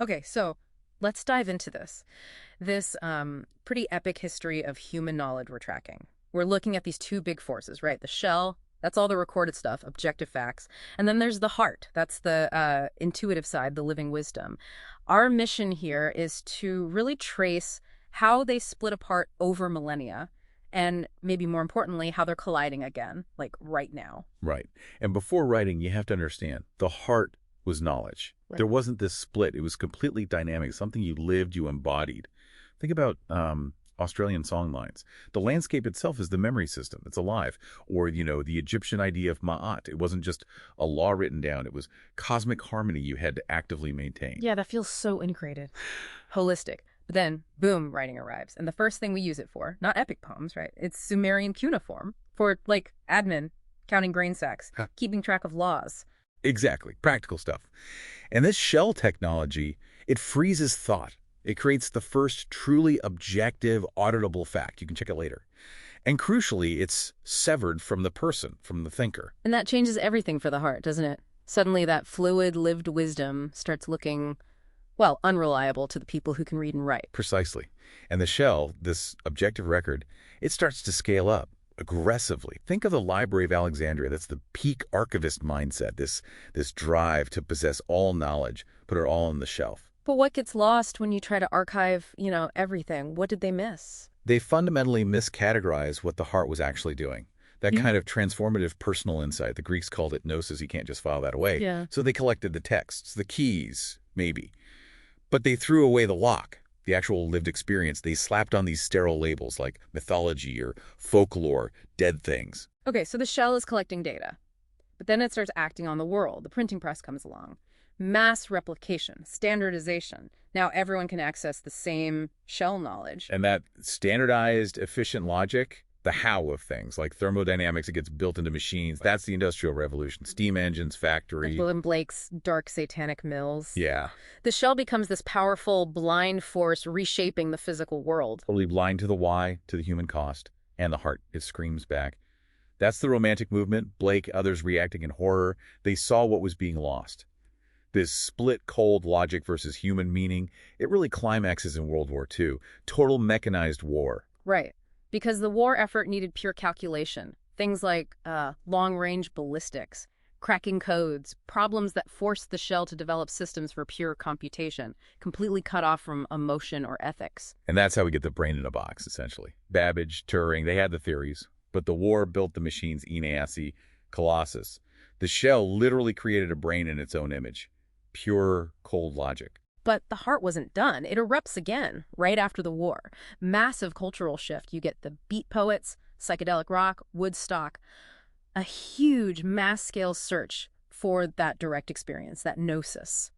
Okay, so let's dive into this pretty epic history of human knowledge we're tracking. We're looking at these two big forces, right? The shell, that's all the recorded stuff, objective facts. And then there's the heart. That's the intuitive side, the living wisdom. Our mission here is to really trace how they split apart over millennia and maybe more importantly, how they're colliding again, like right now. Right. And before writing, you have to understand, the heart was knowledge. Right. There wasn't this split. It was completely dynamic, something you lived, you embodied. Think about Australian songlines. The landscape itself is the memory system. It's alive. Or, the Egyptian idea of Ma'at. It wasn't just a law written down. It was cosmic harmony you had to actively maintain. Yeah, that feels so integrated, holistic. But then, boom, writing arrives. And the first thing we use it for, not epic poems, right? It's Sumerian cuneiform for, like, admin, counting grain sacks, Huh. keeping track of laws. Exactly. Practical stuff. And this shell technology, it freezes thought. It creates the first truly objective, auditable fact. You can check it later. And crucially, it's severed from the person, from the thinker. And that changes everything for the heart, doesn't it? Suddenly, that fluid, lived wisdom starts looking, well, unreliable to the people who can read and write. Precisely. And the shell, this objective record, it starts to scale up aggressively. Think of the Library of Alexandria. That's the peak archivist mindset, this drive to possess all knowledge, put it all on the shelf. But what gets lost when you try to archive, everything? What did they miss? They fundamentally miscategorize what the heart was actually doing. That kind of transformative personal insight. The Greeks called it gnosis. You can't just file that away. Yeah. So they collected the texts, the keys, maybe. But they threw away the lock, the actual lived experience. They slapped on these sterile labels like mythology or folklore, dead things. Okay, so the shell is collecting data, but then it starts acting on the world. The printing press comes along. Mass replication, standardization. Now everyone can access the same shell knowledge. And that standardized, efficient logic, the how of things, like thermodynamics, it gets built into machines. That's the Industrial Revolution. Steam engines, factory. Like William Blake's dark satanic mills. Yeah. The shell becomes this powerful, blind force reshaping the physical world. Totally blind to the why, to the human cost, and the heart. It screams back. That's the Romantic movement. Blake, others reacting in horror. They saw what was being lost. This split cold logic versus human meaning, it really climaxes in World War II. Total mechanized war. Right. Because the war effort needed pure calculation. Things like long-range ballistics, cracking codes, problems that forced the shell to develop systems for pure computation, completely cut off from emotion or ethics. And that's how we get the brain in a box, essentially. Babbage, Turing, they had the theories, but the war built the machines Eneasy, Colossus. The shell literally created a brain in its own image. Pure, cold logic. But the heart wasn't done. It erupts again, right after the war. Massive cultural shift. You get the beat poets, psychedelic rock, Woodstock. A huge mass-scale search for that direct experience, that gnosis,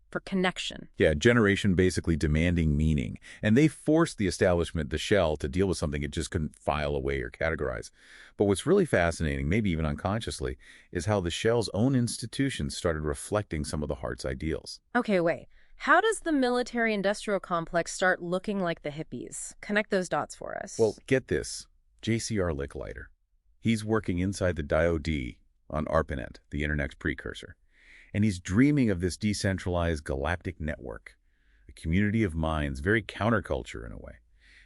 for connection. Yeah, generation basically demanding meaning. And they forced the establishment, the shell, to deal with something it just couldn't file away or categorize. But what's really fascinating, maybe even unconsciously, is how the shell's own institutions started reflecting some of the heart's ideals. Okay, wait. How does the military-industrial complex start looking like the hippies? Connect those dots for us. Well, get this. J.C.R. Licklider. He's working inside the DIOD on ARPANET, the Internet's precursor. And he's dreaming of this decentralized galactic network, a community of minds, very counterculture in a way.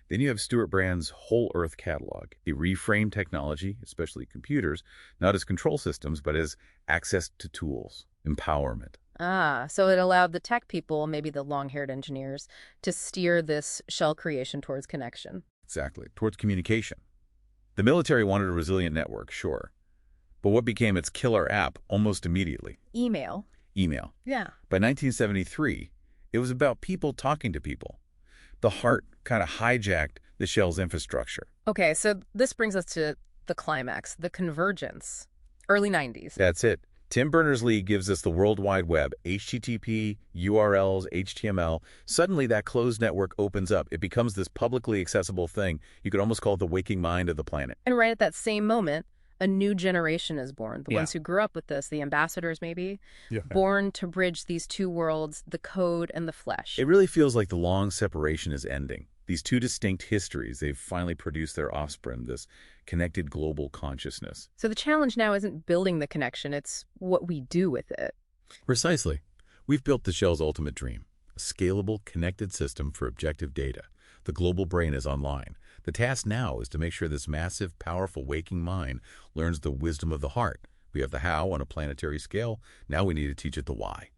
Then you have Stuart Brand's Whole Earth catalog. He reframed technology, especially computers, not as control systems, but as access to tools, empowerment. Ah, so it allowed the tech people, maybe the long-haired engineers, to steer this shell creation towards connection. Exactly, towards communication. The military wanted a resilient network, sure. But what became its killer app almost immediately? Email. Email. Yeah. By 1973, it was about people talking to people. The heart kind of hijacked the shell's infrastructure. Okay, so this brings us to the climax, the convergence. Early 90s. That's it. Tim Berners-Lee gives us the World Wide Web, HTTP, URLs, HTML. Suddenly, that closed network opens up. It becomes this publicly accessible thing. You could almost call it the waking mind of the planet. And right at that same moment, a new generation is born. The Yeah. ones who grew up with this, the ambassadors maybe, Yeah. born to bridge these two worlds, the code and the flesh. It really feels like the long separation is ending. These two distinct histories, they've finally produced their offspring, this connected global consciousness. So the challenge now isn't building the connection, it's what we do with it. Precisely. We've built the shell's ultimate dream. A scalable, connected system for objective data. The global brain is online. The task now is to make sure this massive, powerful waking mind learns the wisdom of the heart. We have the how on a planetary scale. Now we need to teach it the why.